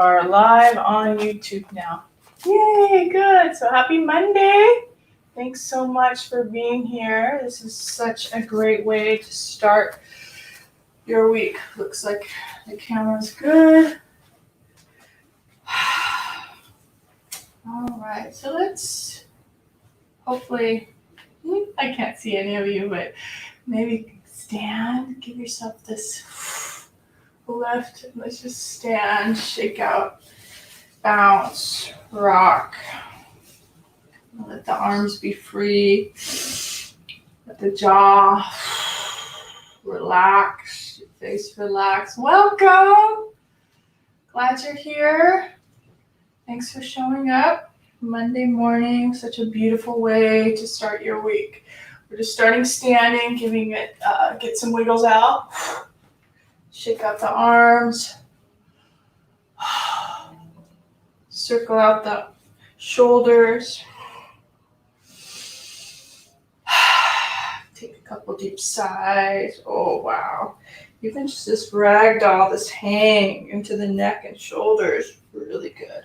Are live on YouTube now. Yay, good. So happy Monday. Thanks so much for being here. This is such a great way to start your week. Looks like the camera's good. All right, so let's hopefully, I can't see any of you, but maybe stand, give yourself this lift. Let's just stand, shake out, bounce, rock. Let the arms be free. Let the jaw relax, your face relax. Welcome. Glad you're here. Thanks for showing up. Monday morning, such a beautiful way to start your week. We're just starting standing, giving it, get some wiggles out. Shake out the arms. Circle out the shoulders. Take a couple deep sighs. Oh, wow. Even just this ragdoll, this hang into the neck and shoulders, really good.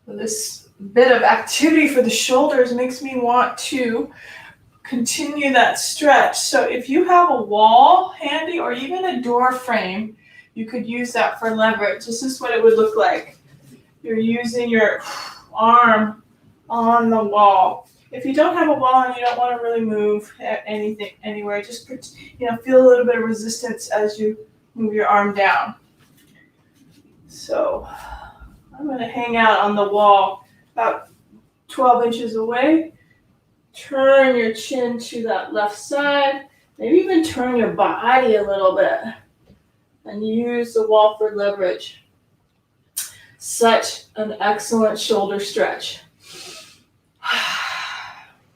This bit of activity for the shoulders makes me want to continue that stretch. So if you have a wall handy or even a door frame, you could use that for leverage. This is what it would look like. You're using your arm on the wall. If you don't have a wall and you don't want to really move anything anywhere, just feel a little bit of resistance as you move your arm down. So I'm going to hang out on the wall about 12 inches away. Turn your chin to that left side. Maybe even turn your body a little bit and use the wall for leverage. Such an excellent shoulder stretch.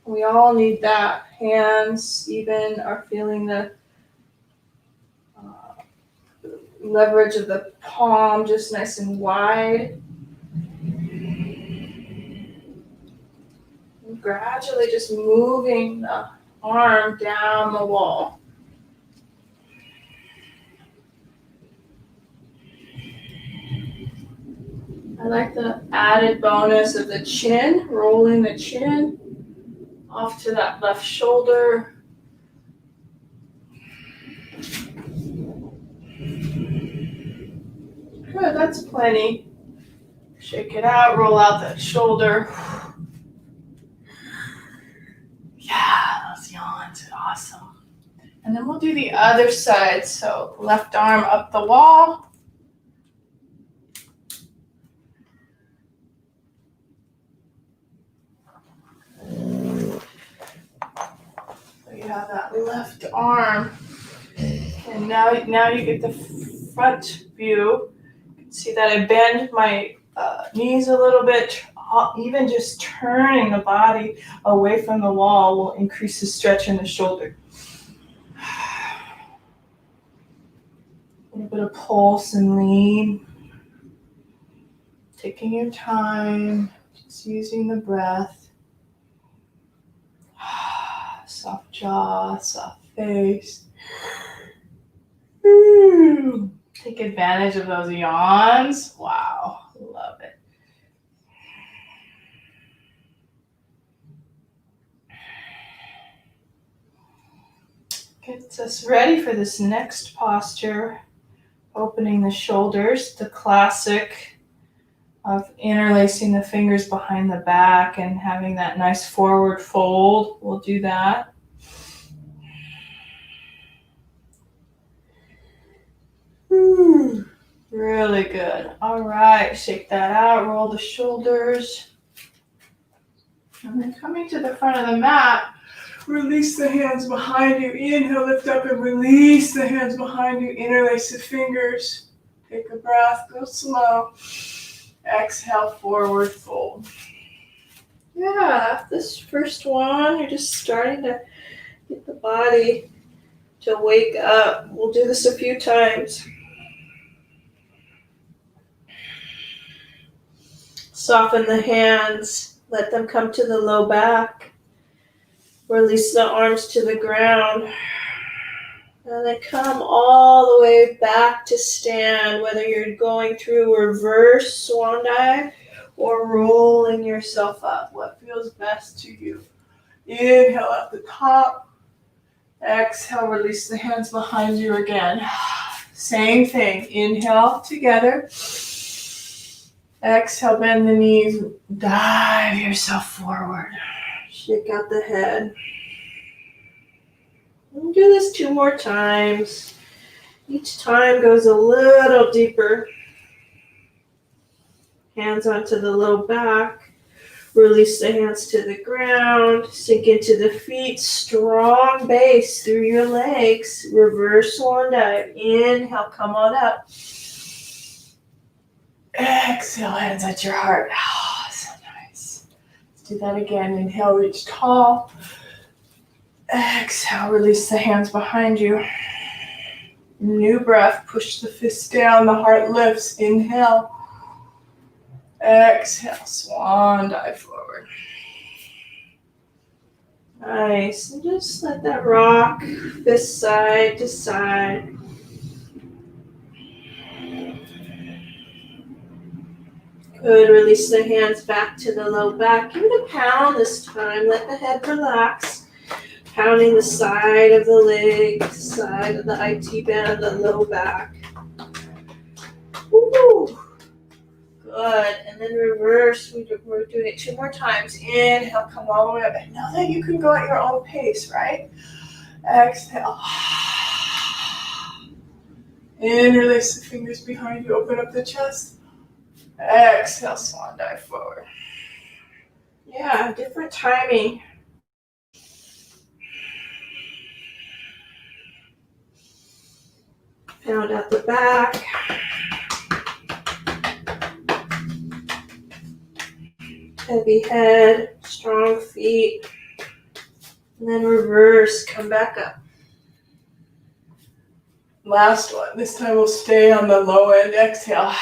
We all need that. Hands even are feeling the leverage of the palm just nice and wide. And gradually just moving the arm down the wall. I like the added bonus of the chin, rolling the chin off to that left shoulder. Good, that's plenty. Shake it out, roll out that shoulder. Yeah, those yawns are awesome. And then we'll do the other side. So left arm up the wall. So you have that left arm. And now you get the front view. You can see that I bend my knees a little bit. Even just turning the body away from the wall will increase the stretch in the shoulder. A little bit of pulse and lean. Taking your time, just using the breath. Soft jaw, soft face. Take advantage of those yawns. Wow, love it. Gets us ready for this next posture. Opening the shoulders, the classic of interlacing the fingers behind the back and having that nice forward fold. We'll do that. Really good. All right, shake that out, roll the shoulders. And then coming to the front of the mat, release the hands behind you. Inhale, lift up and release the hands behind you. Interlace the fingers. Take a breath, go slow. Exhale, forward fold. Yeah, this first one, you're just starting to get the body to wake up. We'll do this a few times. Soften the hands. Let them come to the low back. Release the arms to the ground. And then come all the way back to stand, whether you're going through reverse swan dive or rolling yourself up. What feels best to you? Inhale at the top. Exhale, release the hands behind you again. Same thing. Inhale together. Exhale, bend the knees. Dive yourself forward. Shake out the head. We'll do this 2 more times. Each time goes a little deeper. Hands onto the low back. Release the hands to the ground. Sink into the feet. Strong base through your legs. Reverse swan dive. Inhale, come on up. Exhale, hands at your heart. Oh, so nice. Let's do that again. Inhale, reach tall. Exhale, release the hands behind you. New breath, push the fists down, the heart lifts. Inhale. Exhale, swan dive forward. Nice. And just let that rock, fist side to side. Good. Release the hands back to the low back. Give it a pound this time. Let the head relax. Pounding the side of the leg, side of the IT band, the low back. Woo! Good. And then reverse. We're doing it 2 more times. Inhale, come all the way up. And know that you can go at your own pace, right? Exhale. And release the fingers behind you. Open up the chest. Exhale, swan dive forward. Yeah, different timing. Pound out the back. Heavy head, strong feet. And then reverse, come back up. Last one. This time we'll stay on the low end. Exhale.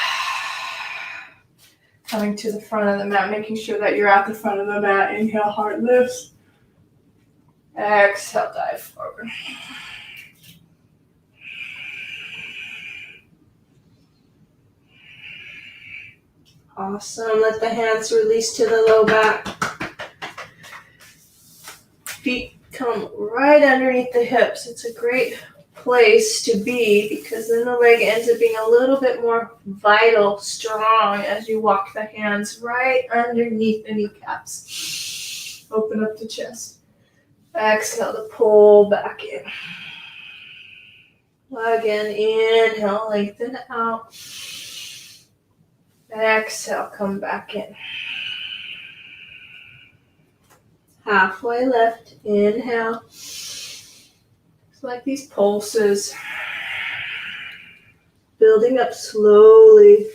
Coming to the front of the mat, making sure that you're at the front of the mat. Inhale, heart lifts. Exhale, dive forward. Awesome. Let the hands release to the low back. Feet come right underneath the hips. It's a great place to be because then the leg ends up being a little bit more vital, strong as you walk the hands right underneath the kneecaps. Open up the chest. Exhale to pull back in. Again, inhale, lengthen out. Exhale, come back in. Halfway left, inhale. It's like these pulses. Building up slowly.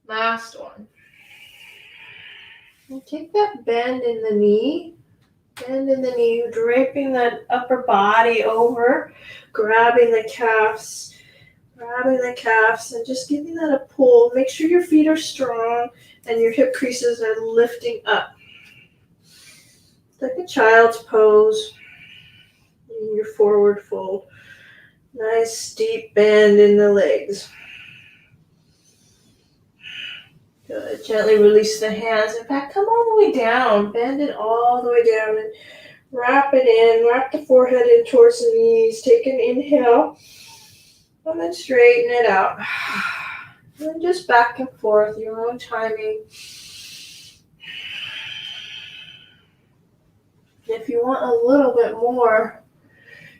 Last one. And take that bend in the knee. Bend in the knee, draping that upper body over, grabbing the calves. And just giving that a pull. Make sure your feet are strong and your hip creases are lifting up. It's like a child's pose in your forward fold. Nice deep bend in the legs. Good. Gently release the hands. In fact, come all the way down. Bend it all the way down and wrap it in. Wrap the forehead in towards the knees. Take an inhale. And then straighten it out. And then just back and forth, your own timing. If you want a little bit more,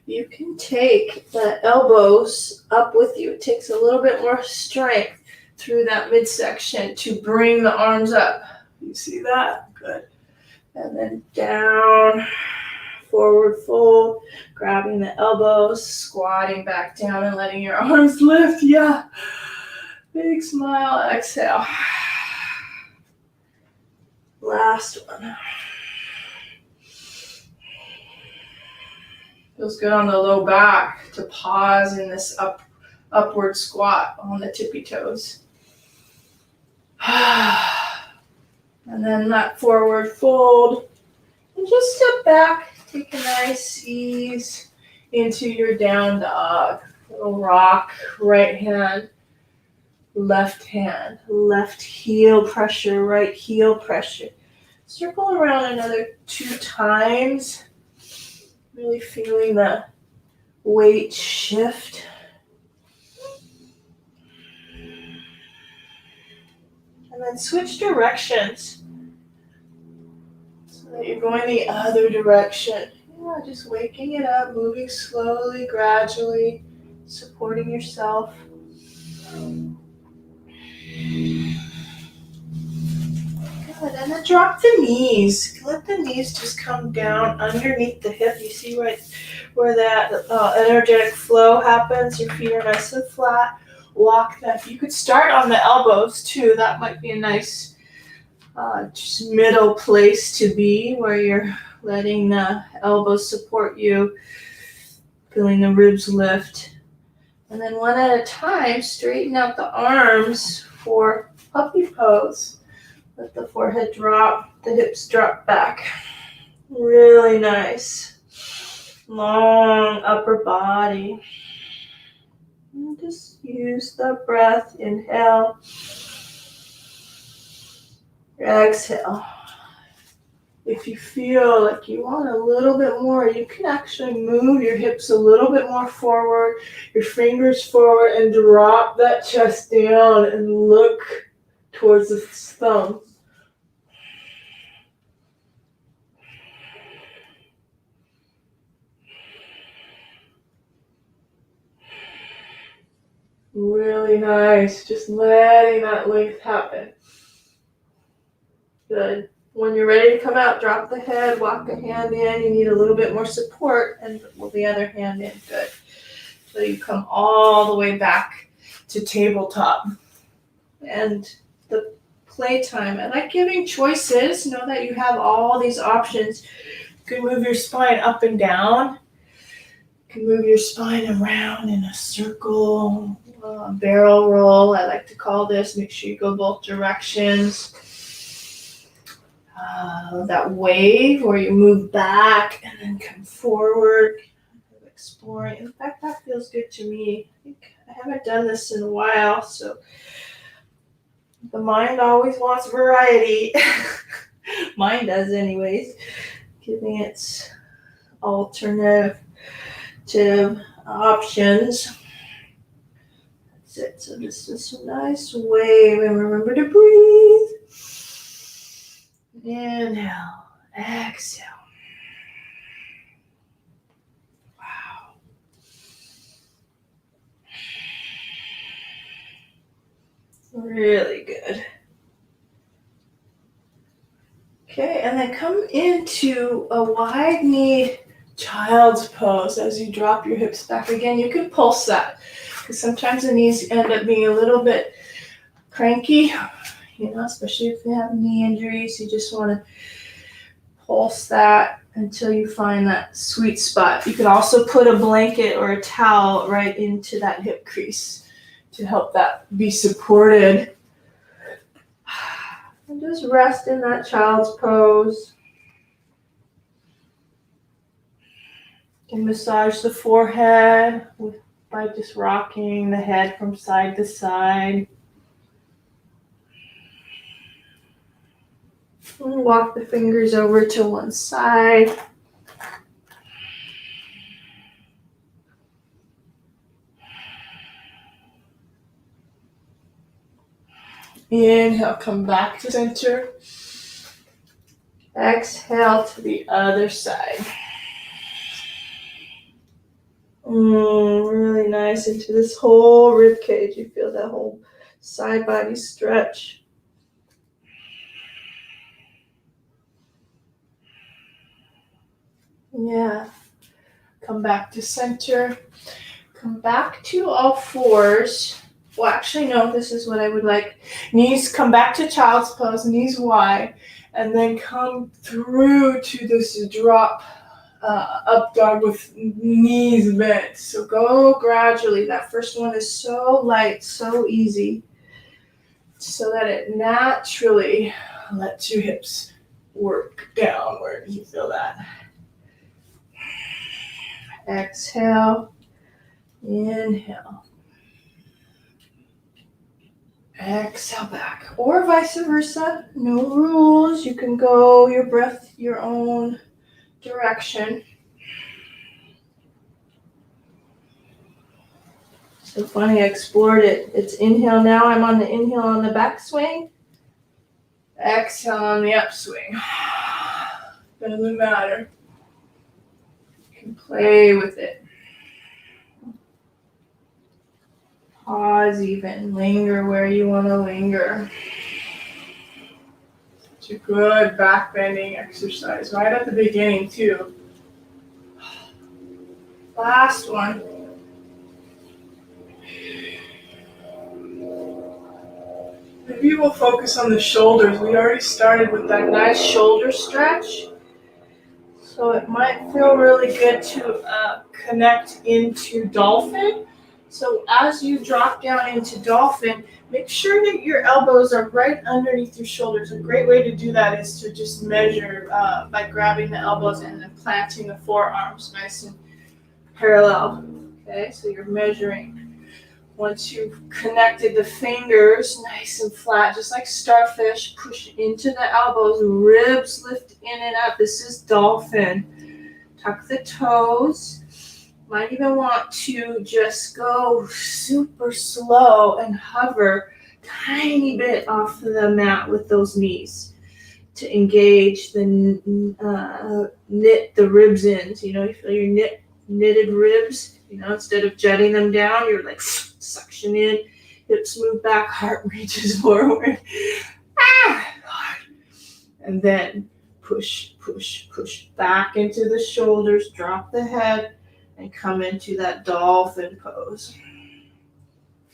you can take the elbows up with you. It takes a little bit more strength through that midsection to bring the arms up. You see that? Good. And then down. Forward fold, grabbing the elbows, squatting back down and letting your arms lift. Yeah. Big smile. Exhale. Last one. Feels good on the low back to pause in this upward squat on the tippy toes. And then that forward fold. And just step back Take a nice ease into your down dog. Little rock, right hand, left heel pressure, right heel pressure. Circle around another 2 times. Really feeling the weight shift. And then switch directions. So that you're going the other direction. Yeah, just waking it up, moving slowly, gradually, supporting yourself. Good, and then drop the knees. Let the knees just come down underneath the hip. You see right where that energetic flow happens. Your feet are nice and flat. Walk that. You could start on the elbows too. That might be a nice just middle place to be, where you're letting the elbows support you, feeling the ribs lift. And then one at a time, straighten out the arms for puppy pose. Let the forehead drop, the hips drop back. Really nice. Long upper body. And just use the breath. Inhale. Exhale. If you feel like you want a little bit more, you can actually move your hips a little bit more forward, your fingers forward, and drop that chest down and look towards the thumb. Really nice. Just letting that length happen. Good. When you're ready to come out, drop the head, walk the hand in. You need a little bit more support, and pull the other hand in. Good. So you come all the way back to tabletop. And the playtime. I like giving choices. Know that you have all these options. You can move your spine up and down. You can move your spine around in a circle, barrel roll, I like to call this. Make sure you go both directions. That wave where you move back and then come forward, exploring. In fact, that feels good to me. I think I haven't done this in a while, so the mind always wants variety. Mine does anyways. Giving it alternative options. That's it. So this is a nice wave, and remember to breathe. Inhale, exhale. Wow. Really good. Okay, and then come into a wide knee child's pose as you drop your hips back. Again, you can pulse that, because sometimes the knees end up being a little bit cranky, especially if you have knee injuries. You just want to pulse that until you find that sweet spot. You can also put a blanket or a towel right into that hip crease to help that be supported. And just rest in that child's pose. You can massage the forehead by just rocking the head from side to side. And walk the fingers over to one side. Inhale, come back to center. Exhale to the other side. Really nice into this whole rib cage. You feel that whole side body stretch. Yeah. Come back to center. Come back to all fours. Well, actually, no, this is what I would like. Knees come back to child's pose, knees wide, and then come through to this drop up dog with knees bent. So go gradually. That first one is so light, so easy, so that it naturally lets your hips work downward. You feel that? Exhale. Inhale. Exhale back. Or vice versa. No rules. You can go your breath your own direction. So funny, I explored it. It's inhale now. I'm on the inhale on the backswing. Exhale on the upswing. Doesn't matter. You can play with it. Pause even. Linger where you want to linger. Such a good back bending exercise right at the beginning too. Last one. Maybe we'll focus on the shoulders. We already started with that nice shoulder stretch. So it might feel really good to connect into dolphin. So as you drop down into dolphin, make sure that your elbows are right underneath your shoulders. A great way to do that is to just measure by grabbing the elbows and then planting the forearms nice and parallel. Okay, so you're measuring. Once you've connected the fingers nice and flat, just like starfish, push into the elbows, ribs lift in and up. This is dolphin. Tuck the toes. Might even want to just go super slow and hover tiny bit off the mat with those knees to engage the knit the ribs in. So, you feel your knitted ribs. Instead of jetting them down, you're like suction in, hips move back, heart reaches forward. And then push, push, push back into the shoulders, drop the head, and come into that dolphin pose.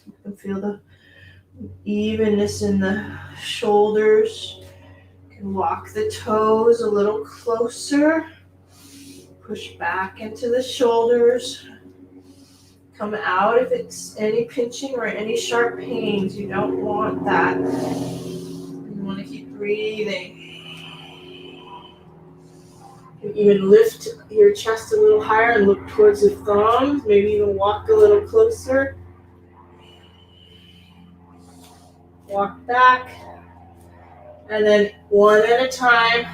You can feel the evenness in the shoulders. You can walk the toes a little closer. Push back into the shoulders. Come out if it's any pinching or any sharp pains. You don't want that. You want to keep breathing. You can even lift your chest a little higher and look towards the thumbs. Maybe even walk a little closer. Walk back. And then one at a time,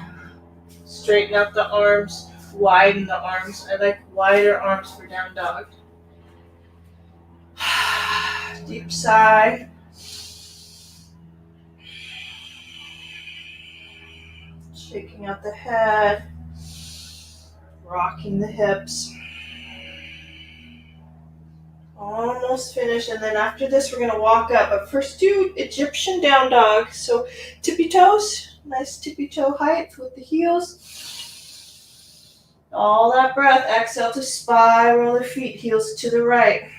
straighten up the arms, widen the arms. I like wider arms for down dog. Deep sigh. Shaking out the head. Rocking the hips. Almost finished. And then after this, we're going to walk up. But first, do Egyptian down dog. So tippy toes. Nice tippy toe height with the heels. All that breath. Exhale to spiral the feet. Heels to the right.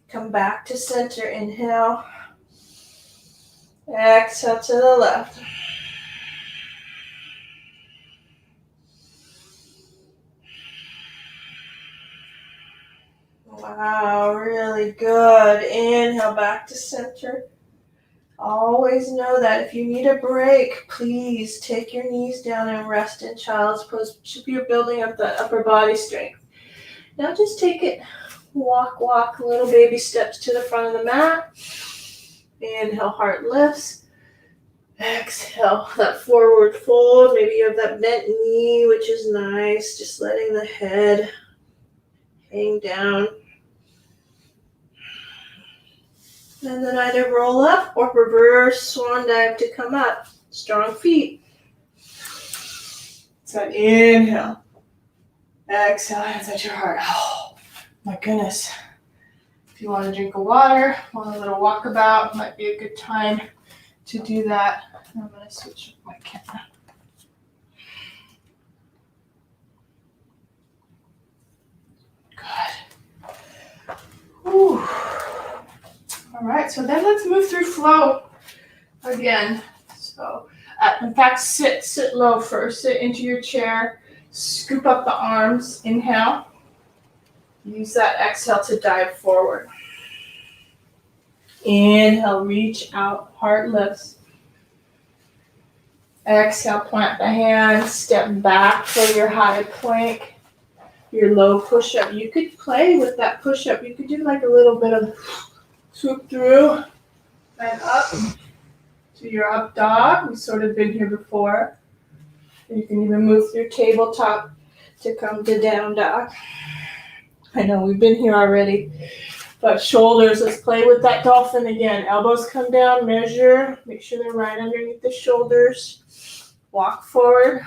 Come back to center. Inhale. Exhale to the left. Wow, really good. Inhale back to center. Always know that if you need a break, please take your knees down and rest in child's pose. You're building up that upper body strength. Now just take it. Walk, little baby steps to the front of the mat. Inhale, heart lifts. Exhale, that forward fold. Maybe you have that bent knee, which is nice. Just letting the head hang down. And then either roll up or reverse swan dive to come up. Strong feet. So inhale. Exhale, hands at your heart. Oh, my goodness. If you want a drink of water, want a little walkabout, might be a good time to do that. I'm going to switch my camera. Good. Whew. All right, so then let's move through flow again. So, in fact, sit low first. Sit into your chair. Scoop up the arms. Inhale. Use that exhale to dive forward. Inhale, reach out, heart lifts. Exhale, plant the hands, step back for your high plank, your low push-up. You could play with that push-up. You could do like a little bit of swoop through and up to your up dog. We've sort of been here before. You can even move through tabletop to come to down dog. I know we've been here already. But shoulders, let's play with that dolphin again. Elbows come down, measure, make sure they're right underneath the shoulders. Walk forward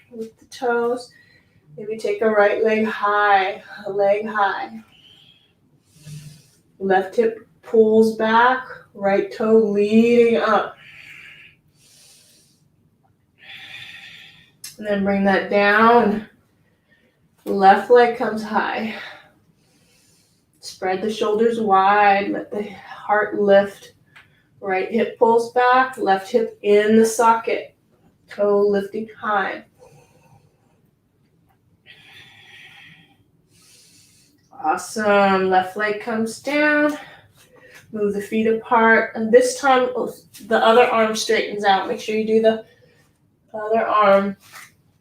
with the toes. Maybe take a right leg high, a leg high. Left hip pulls back, right toe leading up. And then bring that down. Left leg comes high. Spread the shoulders wide, let the heart lift. Right hip pulls back, left hip in the socket. Toe lifting high. Awesome. Left leg comes down. Move the feet apart. And this time, the other arm straightens out. Make sure you do the other arm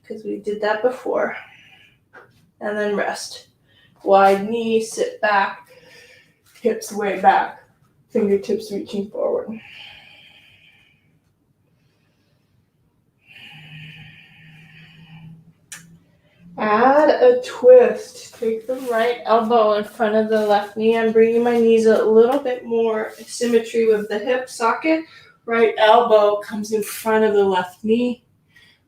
because we did that before. And then rest. Wide knee, sit back. Hips way back. Fingertips reaching forward. Add a twist. Take the right elbow in front of the left knee. I'm bringing my knees a little bit more symmetry with the hip socket. Right elbow comes in front of the left knee.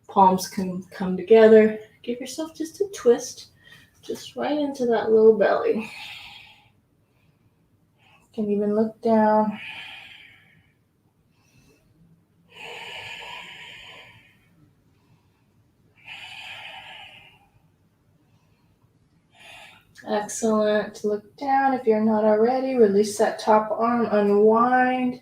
Palms can come together. Give yourself just a twist. Just right into that little belly. You can even look down. Excellent. Look down if you're not already. Release that top arm, unwind,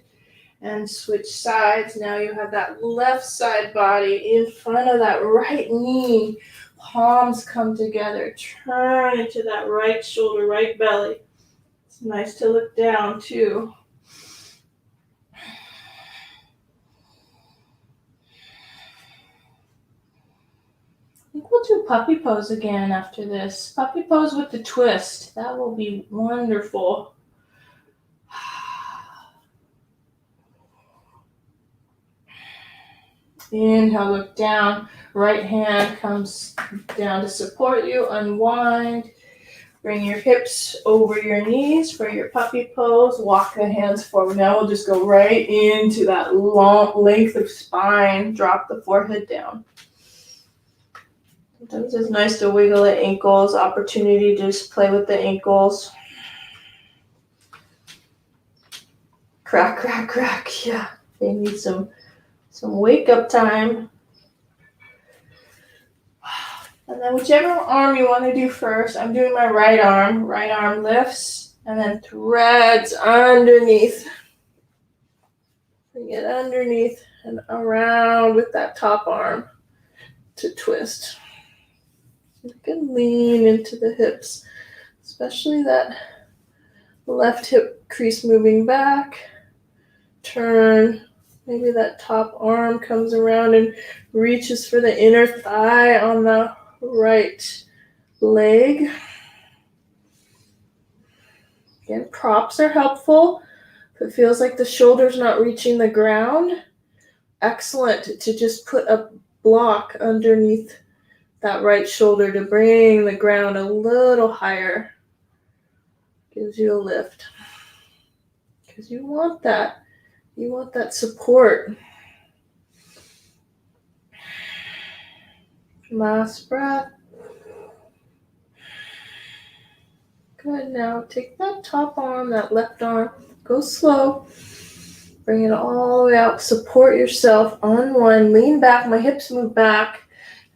and switch sides. Now you have that left side body in front of that right knee. Palms come together. Turn into that right shoulder, right belly. It's nice to look down too. I think we'll do puppy pose again after this. Puppy pose with the twist. That will be wonderful. Inhale, look down. Right hand comes down to support you. Unwind. Bring your hips over your knees for your puppy pose. Walk the hands forward. Now we'll just go right into that long length of spine. Drop the forehead down. Sometimes it's nice to wiggle the ankles. Opportunity to just play with the ankles. Crack, crack, crack. Yeah, they need some wake up time. And then whichever arm you want to do first, I'm doing my right arm. Right arm lifts and then threads underneath. Bring it underneath and around with that top arm to twist. You can lean into the hips, especially that left hip crease moving back. Turn. Maybe that top arm comes around and reaches for the inner thigh on the right leg. Again, props are helpful. If it feels like the shoulder's not reaching the ground, excellent to just put a block underneath that right shoulder to bring the ground a little higher. Gives you a lift. Because you want that. You want that support. Last breath. Good. Now take that top arm, that left arm. Go slow. Bring it all the way out. Support yourself. Unwind. Lean back. My hips move back.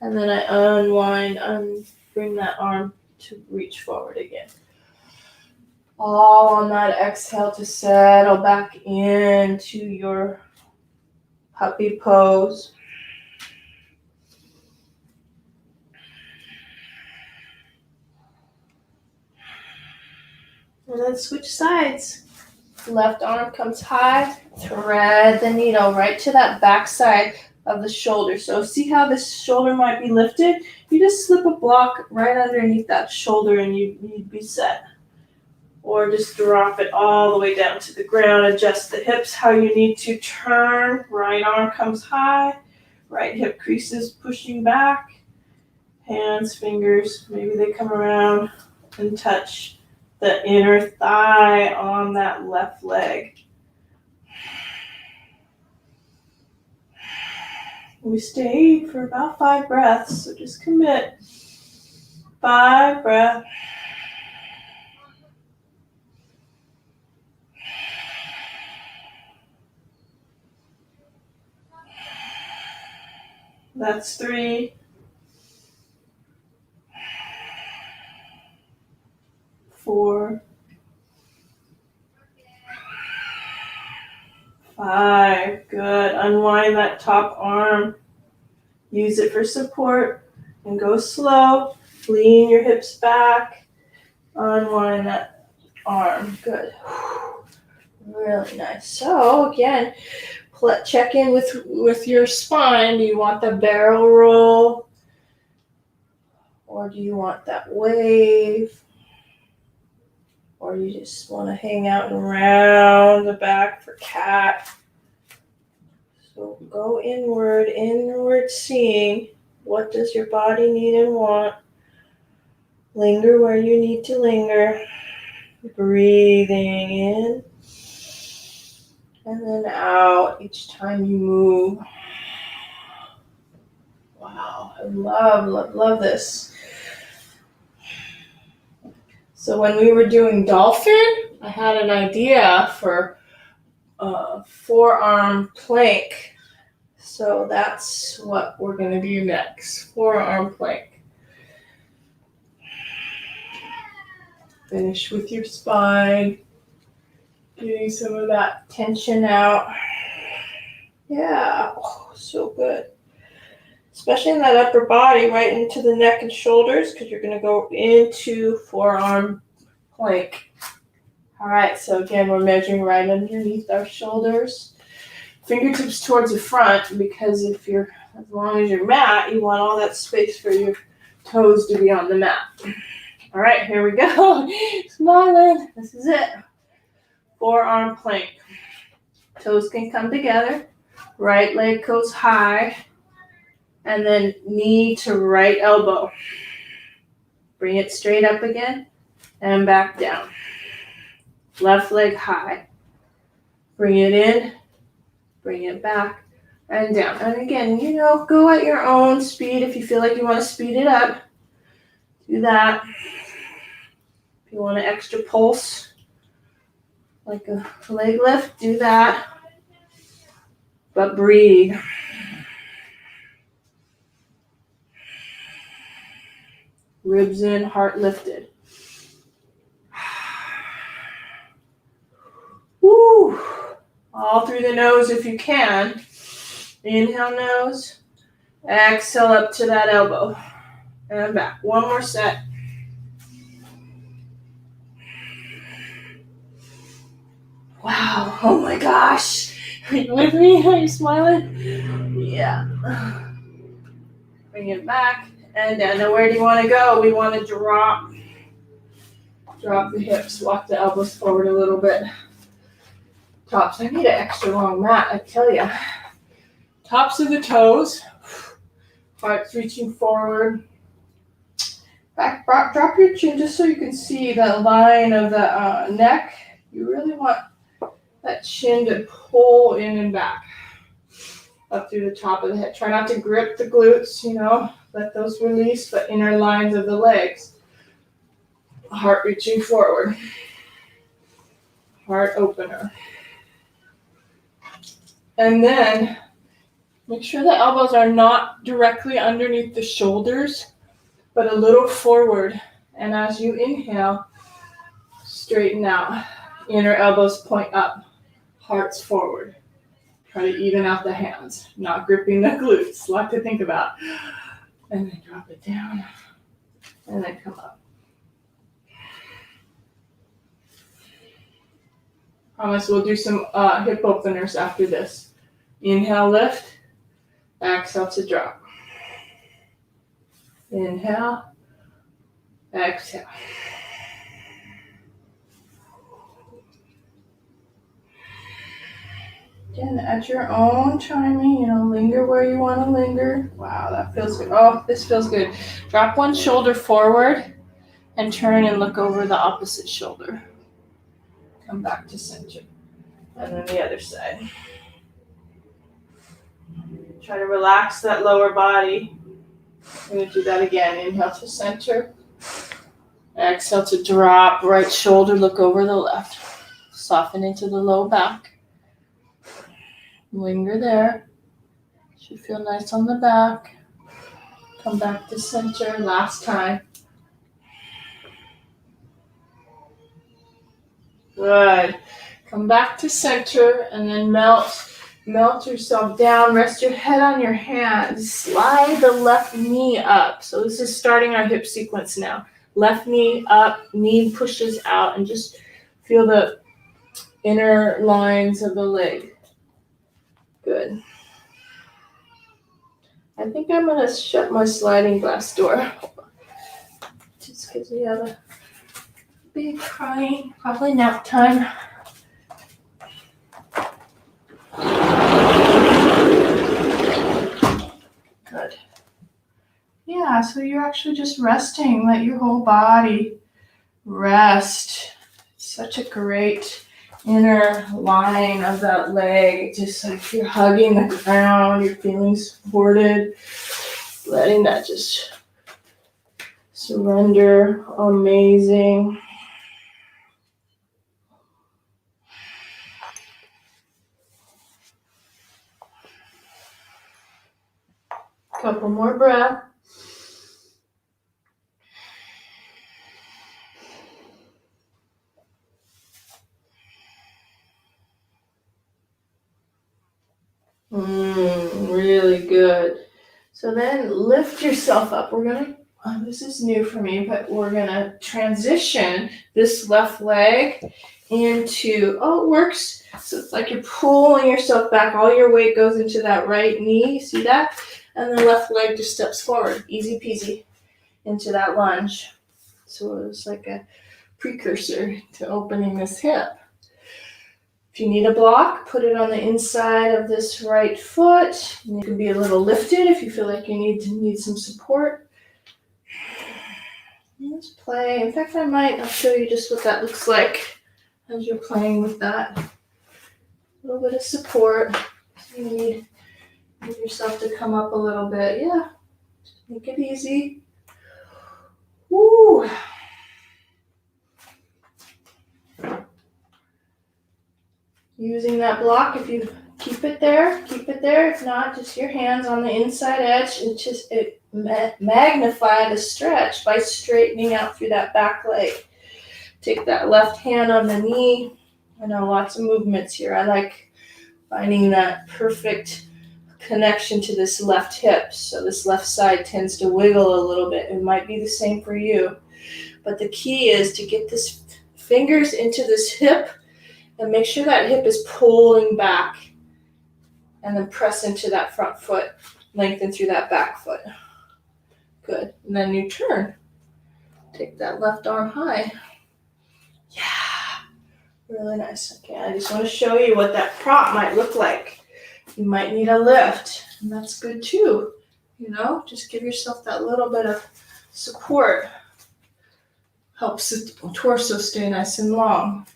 And then I unwind and bring that arm to reach forward again. All on that exhale to settle back into your puppy pose. And then switch sides. Left arm comes high. Thread the needle right to that back side of the shoulder. So see how this shoulder might be lifted? You just slip a block right underneath that shoulder and you'd be set. Or just drop it all the way down to the ground. Adjust the hips how you need to turn. Right arm comes high. Right hip creases pushing back. Hands, fingers, maybe they come around and touch the inner thigh on that left leg. We stay for about 5 breaths, so just commit. 5 breaths. That's 3. 4. 5. Good. Unwind that top arm. Use it for support and go slow. Lean your hips back. Unwind that arm. Good. Really nice. So again, check in with your spine. Do you want the barrel roll? Or do you want that wave? Or you just want to hang out and round the back for cat? So go inward seeing. What does your body need and want? Linger where you need to linger. Breathing in. And then out each time you move. Wow, I love this. So when we were doing dolphin, I had an idea for a forearm plank. So that's what we're going to do next. Forearm plank. Finish with your spine. Getting some of that tension out. Yeah, so good. Especially in that upper body, right into the neck and shoulders, because you're going to go into forearm plank. All right, so again, we're measuring right underneath our shoulders. Fingertips towards the front, because as long as you're mat, you want all that space for your toes to be on the mat. All right, here we go. Smiling. This is it. Forearm plank. Toes can come together. Right leg goes high. And then knee to right elbow. Bring it straight up again and back down. Left leg high. Bring it in, bring it back and down. And again, go at your own speed. If you feel like you want to speed it up, do that. If you want an extra pulse, like a leg lift, do that. But breathe. Ribs in, heart lifted. Woo! All through the nose if you can. Inhale nose. Exhale up to that elbow. And back. One more set. Wow. Oh my gosh. Are you with me? Are you smiling? Yeah. Bring it back and down. Now where do you want to go? We want to drop the hips. Walk the elbows forward a little bit. Tops. I need an extra long mat, I tell you. Tops of the toes. Heart's reaching forward. Back, drop your chin just so you can see the line of the neck. You really want that chin to pull in and back. Up through the top of the head. Try not to grip the glutes, let those release, but inner lines of the legs. Heart reaching forward. Heart opener. And then make sure the elbows are not directly underneath the shoulders, but a little forward. And as you inhale, straighten out. Inner elbows point up. Hearts forward. Try to even out the hands, not gripping the glutes. A lot to think about. And then drop it down. And then come up. Promise we'll do some hip openers after this. Inhale, lift. Exhale to drop. Inhale. Exhale. Again, at your own timing, linger where you want to linger. Wow, that feels good. Oh, this feels good. Drop one shoulder forward and turn and look over the opposite shoulder. Come back to center. And then the other side. Try to relax that lower body. I'm going to do that again. Inhale to center. Exhale to drop. Right shoulder, look over the left. Soften into the low back. Linger there. Should feel nice on the back. Come back to center. Last time. Good. Come back to center and then melt yourself down. Rest your head on your hands. Slide the left knee up. So this is starting our hip sequence now. Left knee up, knee pushes out, and just feel the inner lines of the leg. Good. I think I'm going to shut my sliding glass door. Just because we have a big crying, probably nap time. Good. Yeah, so you're actually just resting. Let your whole body rest. Such a great inner line of that leg. Just like you're hugging the ground, you're feeling supported. Letting that just surrender. Amazing. Couple more breaths. Really good. So then lift yourself up. We're going to, this is new for me, but we're going to transition this left leg into, it works. So it's like you're pulling yourself back. All your weight goes into that right knee. See that? And the left leg just steps forward. Easy peasy into that lunge. So it's like a precursor to opening this hip. If you need a block, put it on the inside of this right foot. You can be a little lifted if you feel like you need some support. Let's play. In fact, I'll show you just what that looks like as you're playing with that. A little bit of support. You need yourself to come up a little bit. Yeah, just make it easy. Woo! Using that block, if you keep it there. If not, just your hands on the inside edge and just magnify the stretch by straightening out through that back leg. Take that left hand on the knee. I know lots of movements here. I like finding that perfect connection to this left hip. So this left side tends to wiggle a little bit. It might be the same for you. But the key is to get this fingers into this hip and make sure that hip is pulling back. And then press into that front foot. Lengthen through that back foot. Good. And then you turn. Take that left arm high. Yeah. Really nice. Okay, I just want to show you what that prop might look like. You might need a lift. And that's good too. Just give yourself that little bit of support. Helps the torso stay nice and long.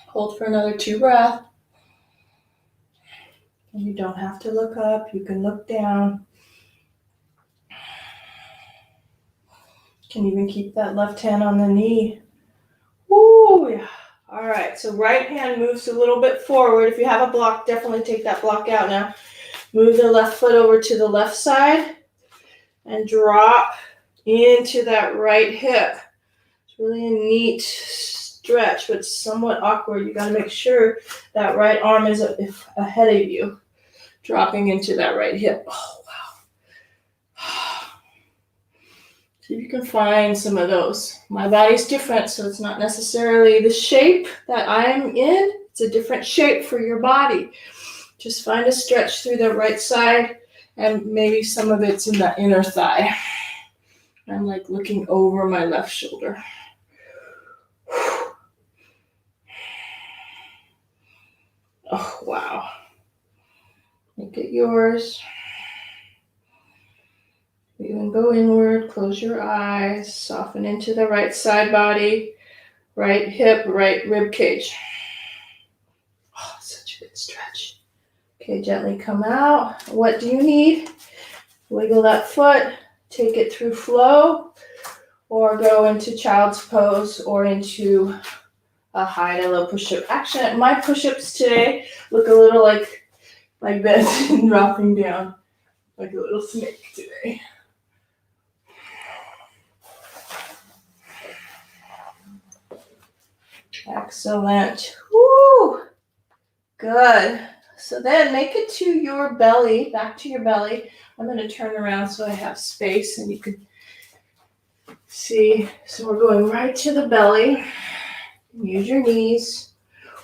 Hold for another 2 breaths. And you don't have to look up. You can look down. You can even keep that left hand on the knee. Woo, yeah. All right, so right hand moves a little bit forward. If you have a block, definitely take that block out now. Move the left foot over to the left side and drop into that right hip. It's really a neat stretch, but it's somewhat awkward. You got to make sure that right arm is ahead of you. Dropping into that right hip. Oh, wow. So you can find some of those. My body's different, so it's not necessarily the shape that I'm in, It's a different shape for your body. Just find a stretch through the right side, and maybe some of it's in the inner thigh. I'm like looking over my left shoulder. Oh, wow. Make it yours. Even go inward, close your eyes, soften into the right side body, right hip, right rib cage. Oh, such a good stretch. Okay, gently come out. What do you need? Wiggle that foot, take it through flow, or go into child's pose or into a high to low push-up. Actually, my push-ups today look a little like this and dropping down like a little snake today. Excellent. Woo! Good. So then make it to your belly, back to your belly. I'm going to turn around so I have space and you can see. So we're going right to the belly. Use your knees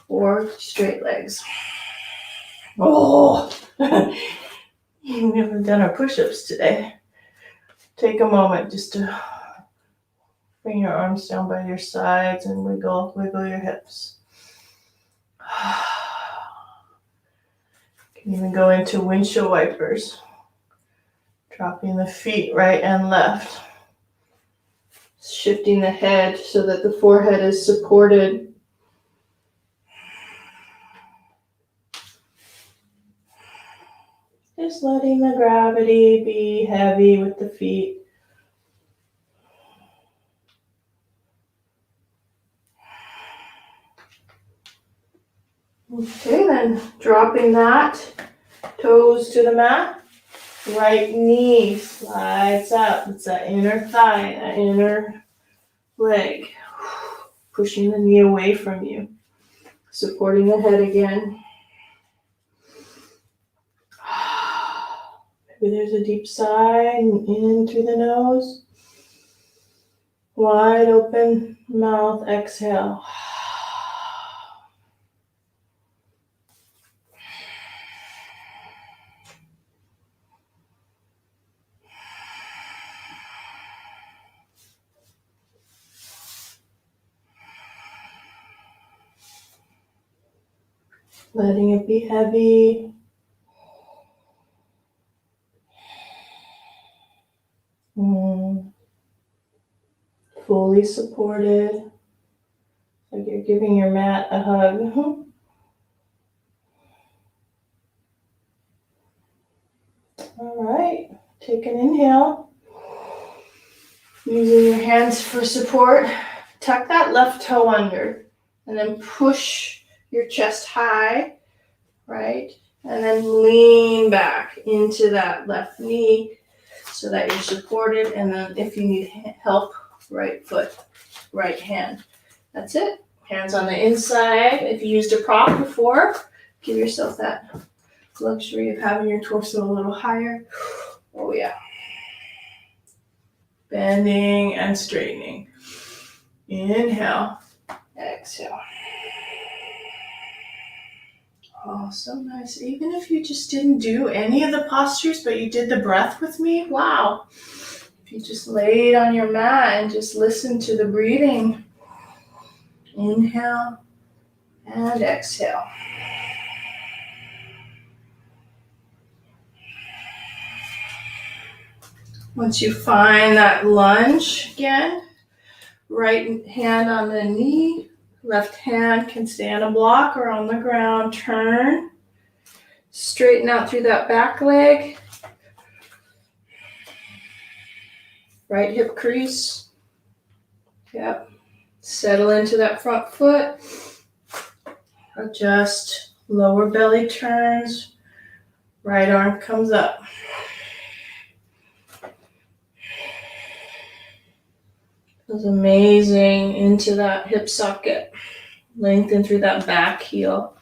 or straight legs. Oh, we haven't done our push-ups today. Take a moment just to bring your arms down by your sides and wiggle your hips. You can even go into windshield wipers, dropping the feet right and left, shifting the head so that the forehead is supported. Just letting the gravity be heavy with the feet. Okay, then dropping that, toes to the mat, right knee slides up. It's that inner thigh, that inner leg. Pushing the knee away from you, supporting the head again. Maybe there's a deep sigh in through the nose. Wide open mouth, exhale. Letting it be heavy. Fully supported. Like you're giving your mat a hug. All right, take an inhale. Using your hands for support. Tuck that left toe under and then push your chest high, right? And then lean back into that left knee so that you're supported. And then if you need help, right foot, right hand. That's it. Hands on the inside. If you used a prop before, give yourself that luxury of having your torso a little higher. Oh yeah. Bending and straightening. Inhale. Exhale. Oh, so nice. Even if you just didn't do any of the postures, but you did the breath with me, wow. If you just laid on your mat and just listened to the breathing. Inhale and exhale. Once you find that lunge again, right hand on the knee, left hand can stay on a block or on the ground. Turn, straighten out through that back leg. Right hip crease. Yep. Settle into that front foot. Adjust, lower belly turns. Right arm comes up. Feels amazing into that hip socket. Lengthen through that back heel.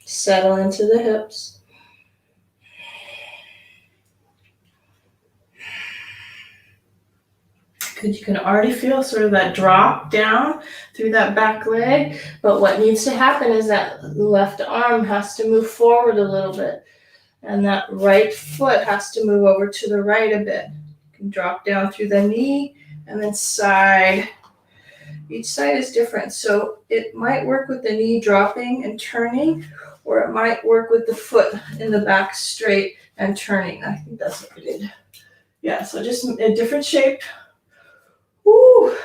Settle into the hips. Good, you can already feel sort of that drop down through that back leg, but what needs to happen is that left arm has to move forward a little bit, and that right foot has to move over to the right a bit. You can drop down through the knee, and then side. Each side is different, so it might work with the knee dropping and turning, or it might work with the foot in the back straight and turning. I think that's what we did. Yeah, so just a different shape. Woo!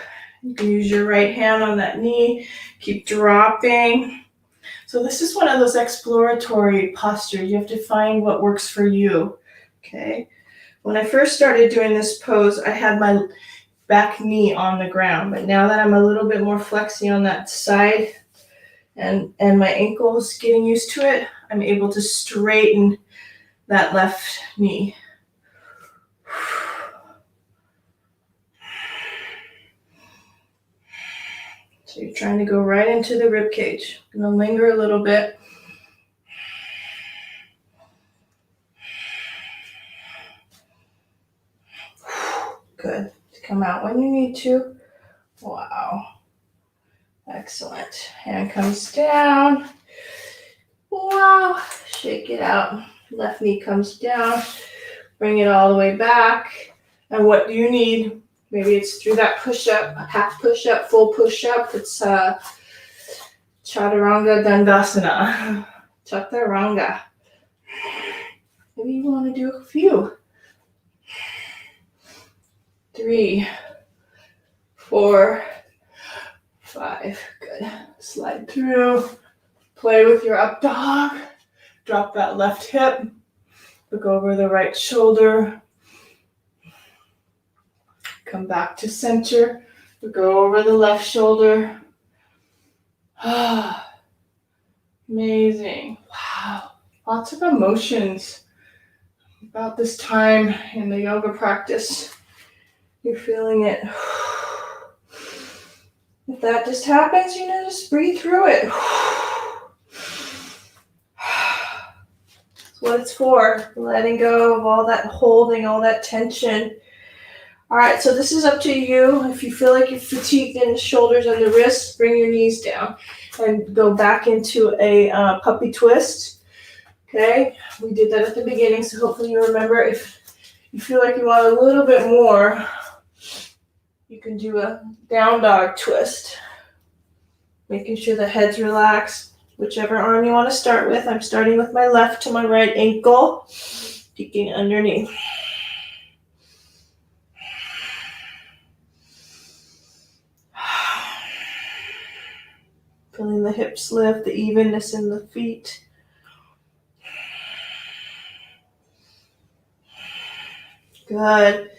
You can use your right hand on that knee, keep dropping. So this is one of those exploratory postures. You have to find what works for you, okay? When I first started doing this pose, I had my back knee on the ground, but now that I'm a little bit more flexy on that side and my ankle's getting used to it, I'm able to straighten that left knee. So you're trying to go right into the rib cage. I'm gonna linger a little bit. Good. Come out when you need to. Wow. Excellent. Hand comes down. Wow. Shake it out. Left knee comes down. Bring it all the way back. And what do you need? Maybe it's through that push-up, half push-up, full push-up. It's Chaturanga Dandasana. Chaturanga. Maybe you want to do a few. 3, 4, 5. Good. Slide through. Play with your up dog. Drop that left hip. Look over the right shoulder. Come back to center. Look over the left shoulder. Amazing. Wow. Lots of emotions about this time in the yoga practice. You're feeling it. If that just happens, just breathe through it. That's what it's for. Letting go of all that holding, all that tension. All right, so this is up to you. If you feel like you're fatigued in the shoulders and the wrists, bring your knees down and go back into a puppy twist. Okay, we did that at the beginning, so hopefully you remember. If you feel like you want a little bit more, you can do a down dog twist. Making sure the head's relaxed. Whichever arm you want to start with. I'm starting with my left to my right ankle, peeking underneath. Feeling the hips lift, the evenness in the feet. Good.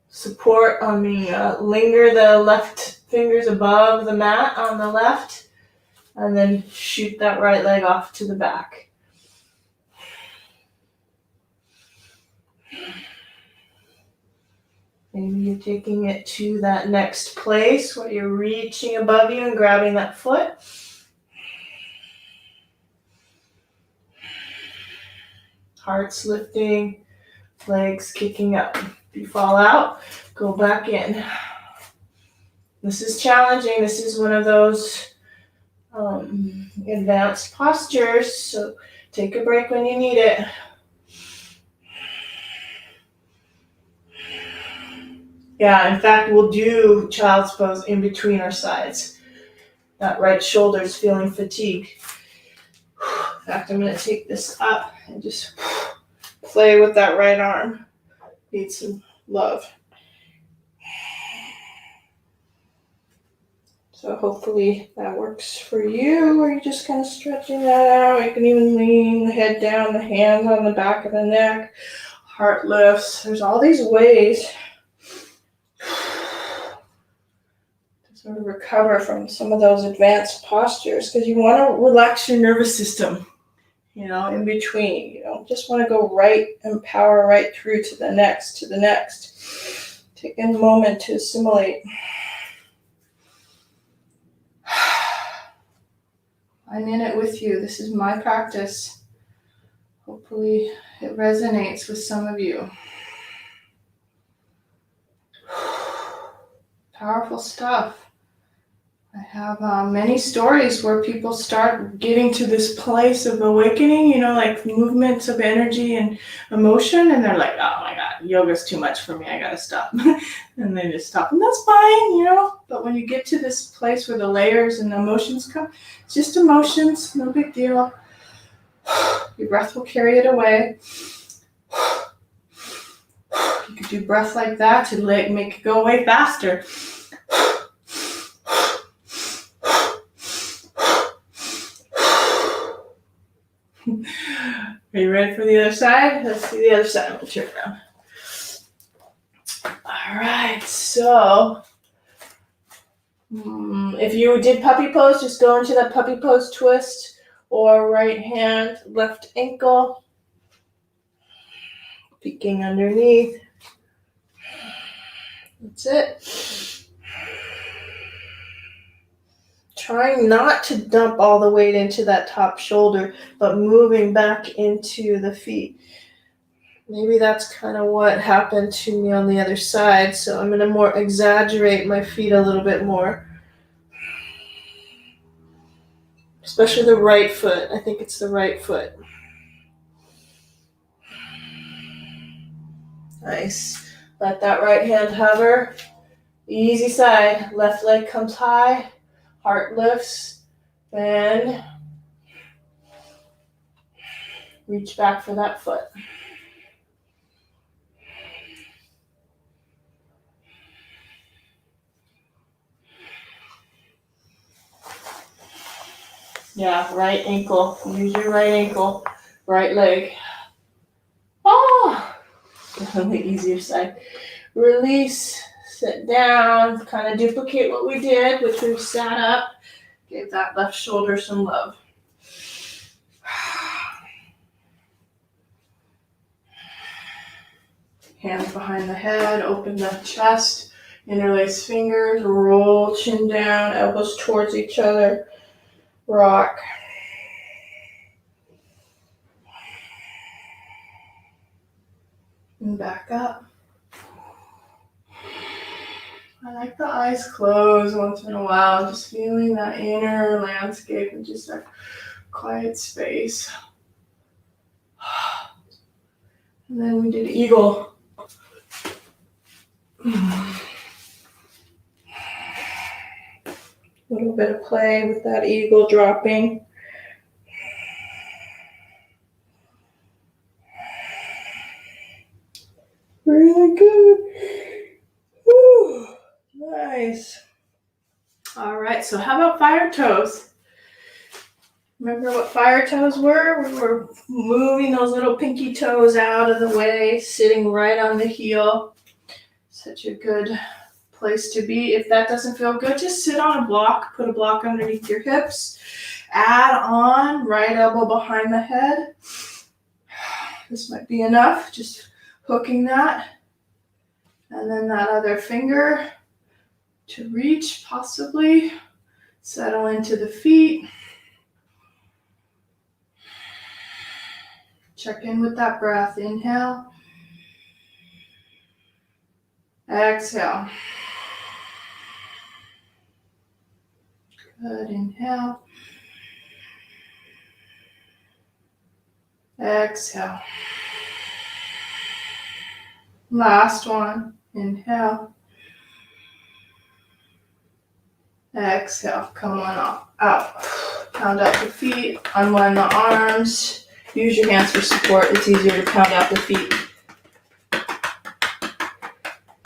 Support on the, linger the left fingers above the mat on the left, and then shoot that right leg off to the back. Maybe you're taking it to that next place where you're reaching above you and grabbing that foot. Heart's lifting, legs kicking up. If you fall out, go back in. This is challenging. This is one of those advanced postures, so take a break when you need it. Yeah, in fact, we'll do child's pose in between our sides. That right shoulder is feeling fatigue. In fact, I'm going to take this up and just play with that right arm. Need some love. So hopefully that works for you, or you're just kind of stretching that out. You can even lean the head down, the hands on the back of the neck, heart lifts. There's all these ways to sort of recover from some of those advanced postures, because you want to relax your nervous system, in between. You don't just want to go right and power right through to the next. Take a moment to assimilate. I'm in it with you. This is my practice. Hopefully it resonates with some of you. Powerful stuff. I have many stories where people start getting to this place of awakening, you know, like movements of energy and emotion, and they're like, oh my God, yoga's too much for me, I gotta stop. And they just stop, and that's fine, you know. But when you get to this place where the layers and the emotions come, it's just emotions, no big deal. Your breath will carry it away. You could do breath like that to make it go away faster. Are you ready for the other side? Let's see the other side. I'm going to turn around. All right, so if you did puppy pose, just go into that puppy pose twist, or right hand, left ankle, peeking underneath. That's it. Trying not to dump all the weight into that top shoulder, but moving back into the feet. Maybe that's kind of what happened to me on the other side, so I'm going to more exaggerate my feet a little bit more. Especially the right foot. I think it's the right foot. Nice. Let that right hand hover. Easy side. Left leg comes high. Heart lifts. Bend. Reach back for that foot. Yeah, right ankle. Use your right ankle. Right leg. Oh! On the easier side. Release. Sit down. Kind of duplicate what we did, which we sat up. Gave that left shoulder some love. Hands behind the head, open the chest, interlace fingers, roll chin down, elbows towards each other, rock. And back up. I like the eyes closed once in a while, just feeling that inner landscape and just a quiet space. And then we did eagle. A little bit of play with that eagle dropping. Really good. Whew. Nice. All right, so how about fire toes? Remember what fire toes were? We were moving those little pinky toes out of the way, sitting right on the heel. Such a good place to be. If that doesn't feel good, just sit on a block, put a block underneath your hips. Add on right elbow behind the head. This might be enough, just hooking that. And then that other finger to reach, possibly. Settle into the feet. Check in with that breath. Inhale. Exhale. Good. Inhale. Exhale. Last one. Inhale. Exhale. Come on up. Out. Pound out the feet. Unwind the arms. Use your hands for support. It's easier to pound out the feet.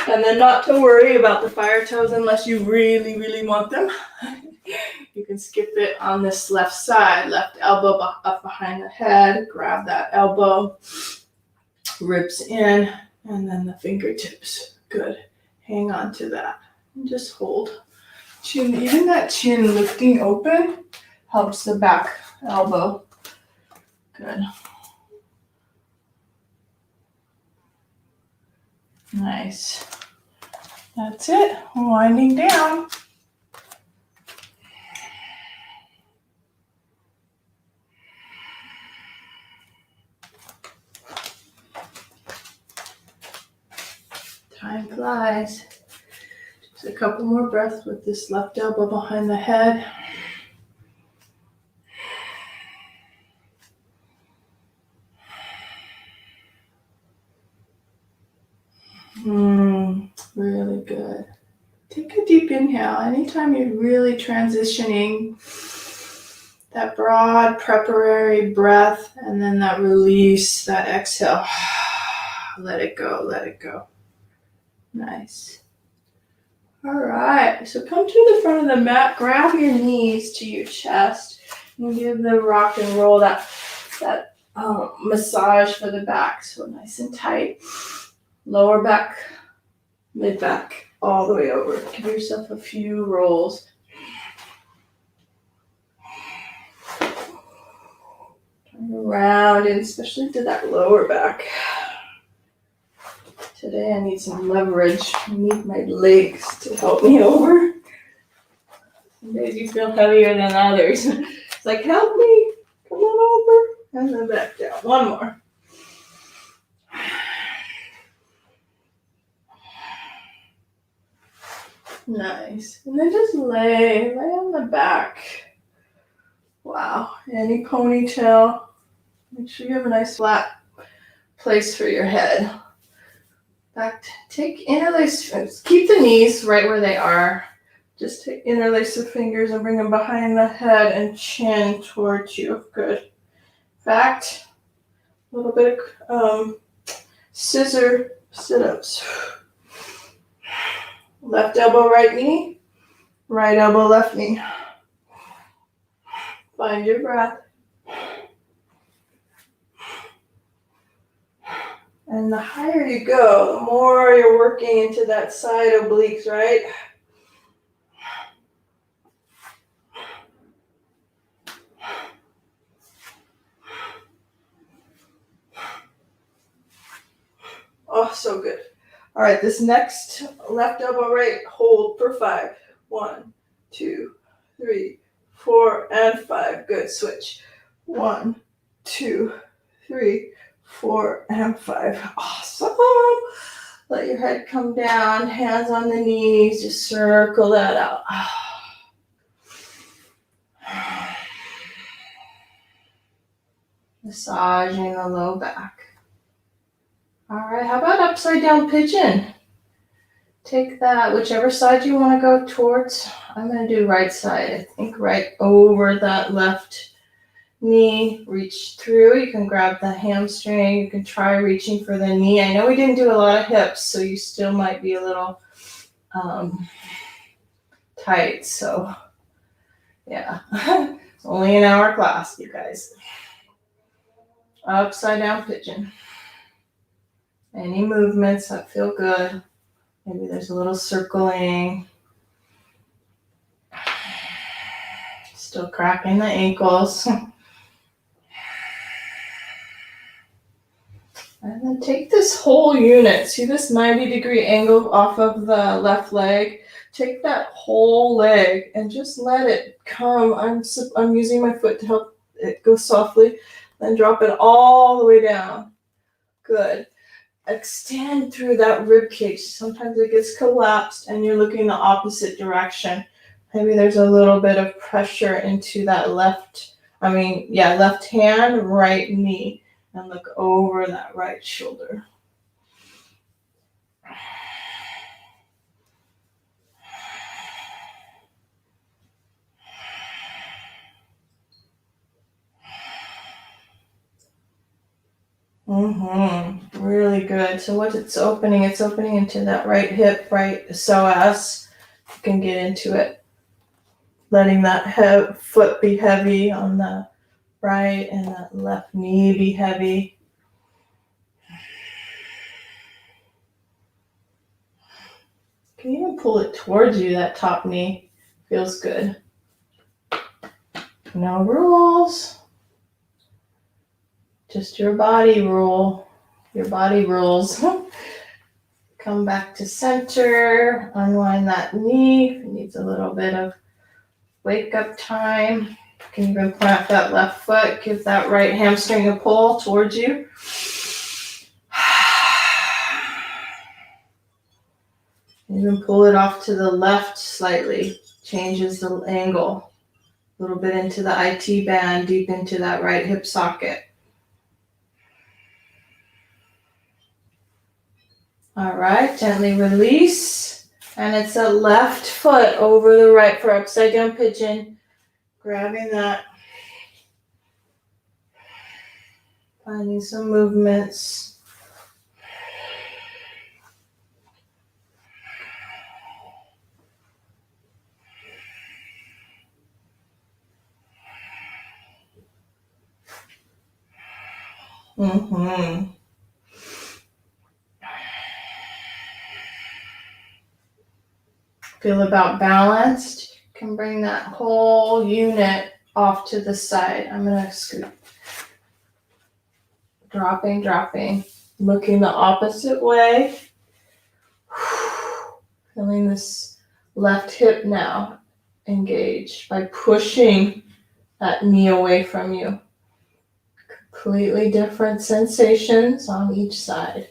And then not to worry about the fire toes unless you really, really want them. You can skip it on this left side. Left elbow up behind the head. Grab that elbow. Ribs in. And then the fingertips. Good. Hang on to that. And just hold. Chin, even that chin lifting open helps the back elbow. Good. Nice. That's it. Winding down. Time flies. A couple more breaths with this left elbow behind the head. Really good. Take a deep inhale. Anytime you're really transitioning, that broad preparatory breath, and then that release, that exhale. Let it go, let it go. Nice. All right, so come to the front of the mat, grab your knees to your chest, and give the rock and roll, that massage for the back. So nice and tight. Lower back, mid back, all the way over. Give yourself a few rolls. Turn around, and especially to that lower back. Today I need some leverage. I need my legs to help me over. Some days you feel heavier than others. It's like, help me, come on over. And then back down. One more. Nice. And then just lay on the back. Wow. Any ponytail. Make sure you have a nice flat place for your head. Back. Take interlace. Keep the knees right where they are. Just take interlace the fingers and bring them behind the head and chin towards you. Good. Back. A little bit of scissor sit-ups. Left elbow, right knee. Right elbow, left knee. Find your breath. And the higher you go, the more you're working into that side obliques, right? Oh, so good. All right, this next left elbow, right, hold for 5. 1, 2, 3, 4, and 5. Good, switch. 1, 2, 3, 4, and 5. Awesome. Let your head come down, hands on the knees, just circle that out. Massaging the low back. All right, how about upside down pigeon? Take that, whichever side you want to go towards. I'm going to do right side. I think right over that left knee. Reach through. You can grab the hamstring. You can try reaching for the knee. I know we didn't do a lot of hips, so you still might be a little tight. So, yeah. It's only an hour class, you guys. Upside down pigeon. Any movements that feel good. Maybe there's a little circling. Still cracking the ankles. And then take this whole unit. See this 90-degree angle off of the left leg? Take that whole leg and just let it come. I'm using my foot to help it go softly. Then drop it all the way down. Good. Extend through that rib cage. Sometimes it gets collapsed and you're looking the opposite direction. Maybe there's a little bit of pressure into that left hand, right knee, and look over that right shoulder. Really good. So what it's opening into that right hip, right psoas. You can get into it. Letting that foot be heavy on the right and that left knee be heavy. You can even pull it towards you, that top knee. Feels good. No rules. Just your body rule. Your body rules. Come back to center. Unwind that knee. If it needs a little bit of wake up time. You can even plant that left foot. Give that right hamstring a pull towards you. Even pull it off to the left slightly. Changes the angle. A little bit into the IT band, deep into that right hip socket. All right, gently release. And it's a left foot over the right for upside down pigeon. Grabbing that. Finding some movements. Mm-hmm. Feel about balanced. You can bring that whole unit off to the side. I'm going to scoot. Dropping, dropping. Looking the opposite way. Feeling this left hip now engaged by pushing that knee away from you. Completely different sensations on each side.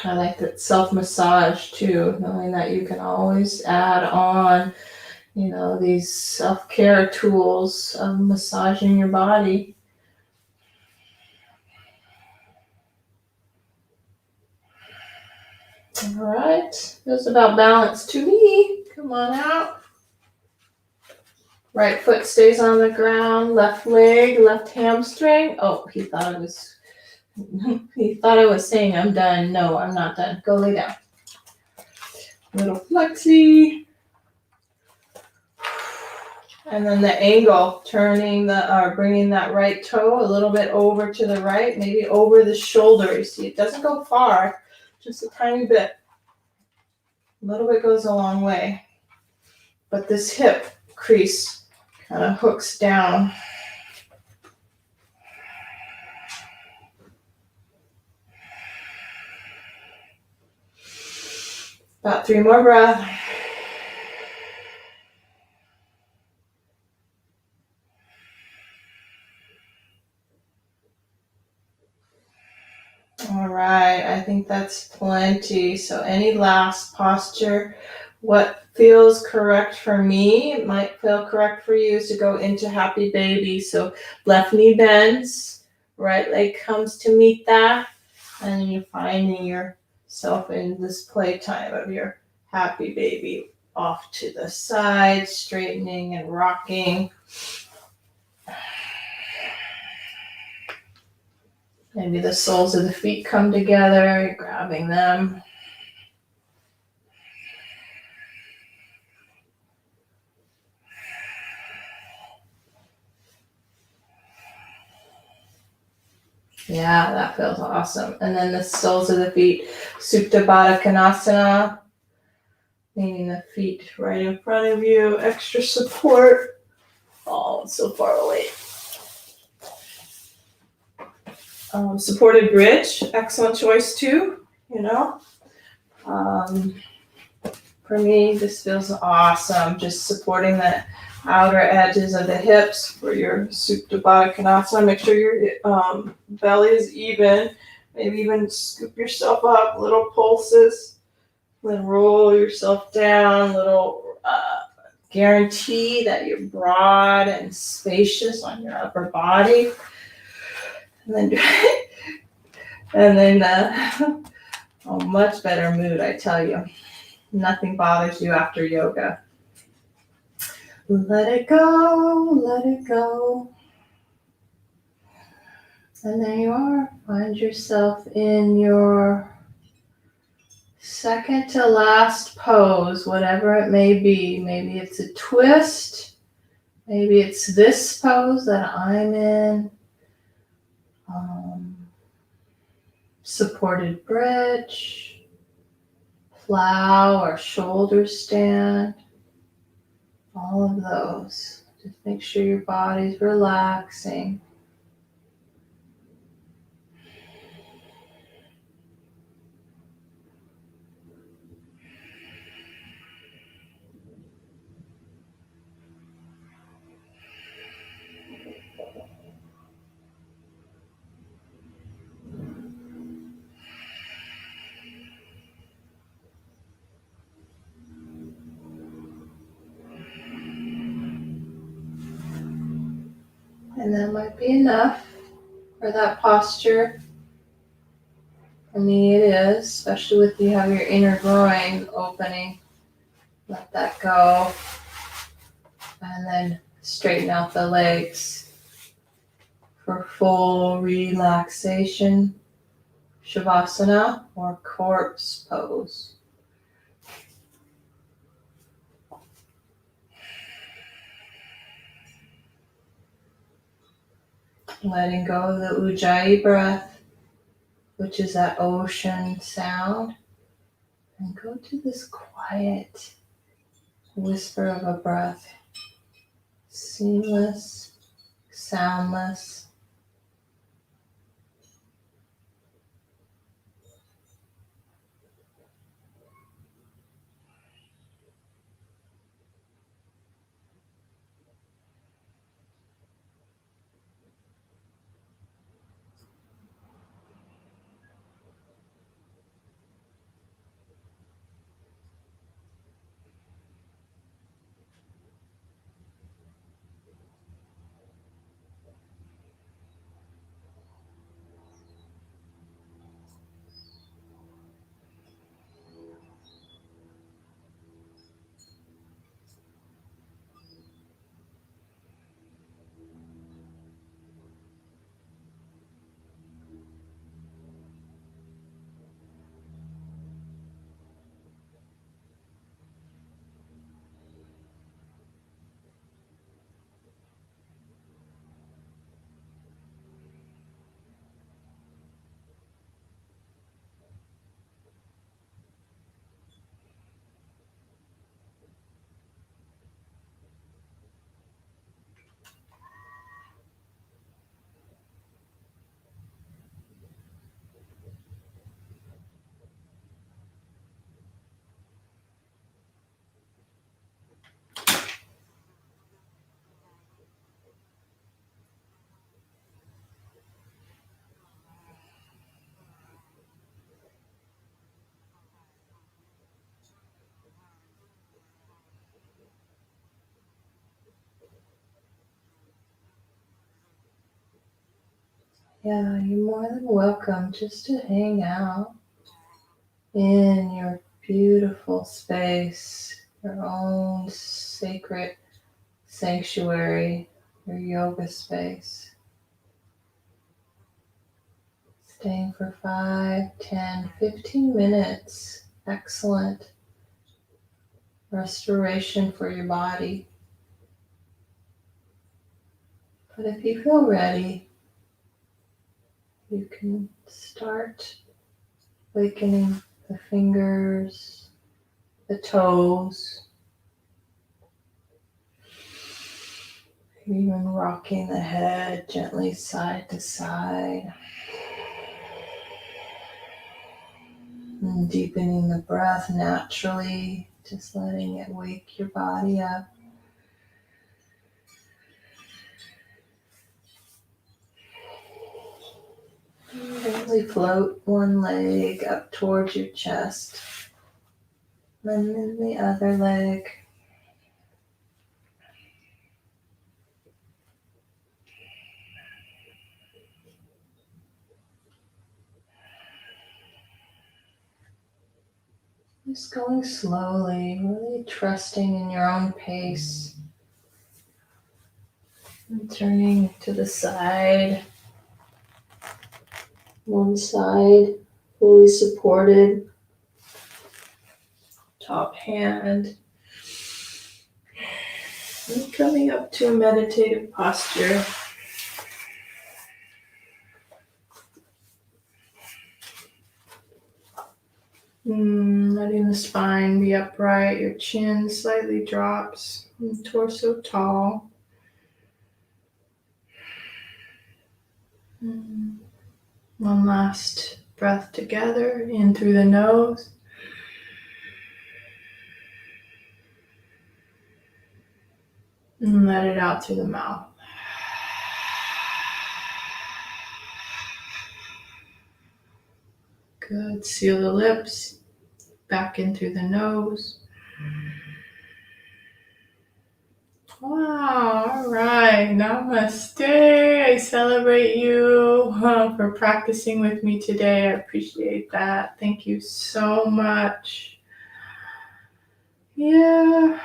I like that self-massage too, knowing that you can always add on, these self-care tools of massaging your body. All right, feels about balance to me. Come on out. Right foot stays on the ground, left leg, left hamstring. Oh, he thought I was saying I'm done. No, I'm not done. Go lay down. Little flexi. And then the angle, bringing that right toe a little bit over to the right, maybe over the shoulder. You see, it doesn't go far, just a tiny bit. A little bit goes a long way. But this hip crease kind of hooks down. About 3 more breaths. All right, I think that's plenty. So any last posture, what feels correct for me, it might feel correct for you, is to go into happy baby. So left knee bends, right leg comes to meet that, and then you're finding yourself in this playtime of your happy baby off to the side, straightening and rocking. Maybe the soles of the feet come together, you're grabbing them. Yeah, that feels awesome. And then the soles of the feet, Supta Baddha Konasana, meaning the feet right in front of you, extra support. Oh, it's so far away. Supported bridge, excellent choice too, For me, this feels awesome, just supporting the outer edges of the hips for your Supta Baddha Konasana. Make sure your belly is even. Maybe even scoop yourself up, little pulses. Then roll yourself down, little guarantee that you're broad and spacious on your upper body. And then a much better mood, I tell you. Nothing bothers you after yoga. Let it go, let it go. And there you are. Find yourself in your second to last pose, whatever it may be. Maybe it's a twist. Maybe it's this pose that I'm in. Supported bridge, plow or shoulder stand. All of those. Just make sure your body's relaxing. And that might be enough for that posture. For me it is, especially with you have your inner groin opening. Let that go. And then straighten out the legs for full relaxation. Shavasana or corpse pose. Letting go of the Ujjayi breath, which is that ocean sound, and go to this quiet whisper of a breath. Seamless, soundless. Yeah, you're more than welcome just to hang out in your beautiful space, your own sacred sanctuary, your yoga space. Staying for 5, 10, 15 minutes. Excellent restoration for your body. But if you feel ready, you can start awakening the fingers, the toes, even rocking the head gently side to side. And deepening the breath naturally, just letting it wake your body up. Gently float one leg up towards your chest, and then the other leg. Just going slowly, really trusting in your own pace. And turning to the side. One side fully supported. Top hand. And coming up to a meditative posture. Letting the spine be upright, your chin slightly drops, and torso tall. One last breath together, in through the nose. And let it out through the mouth. Good. Seal the lips. Back in through the nose. Wow, all right. Namaste. I celebrate you for practicing with me today. I appreciate that. Thank you so much. Yeah.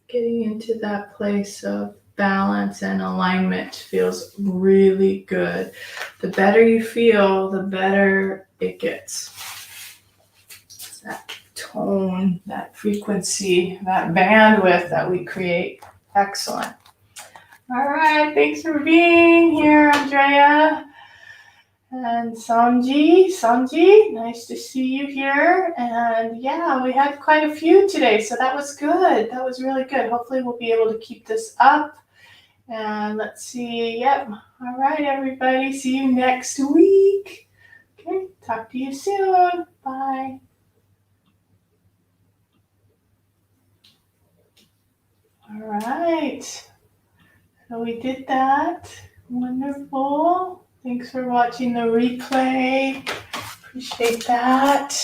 Getting into that place of balance and alignment feels really good. The better you feel, the better it gets. It's that tone, that frequency, that bandwidth that we create. Excellent. All right, thanks for being here, Andrea. And Sanji, nice to see you here. And yeah, we had quite a few today, so that was good. That was really good. Hopefully we'll be able to keep this up. And let's see, yep. All right, everybody, see you next week. Okay, talk to you soon. Bye. All right, so we did that. Wonderful. Thanks for watching the replay. Appreciate that.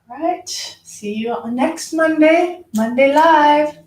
All right, see you on next Monday Live.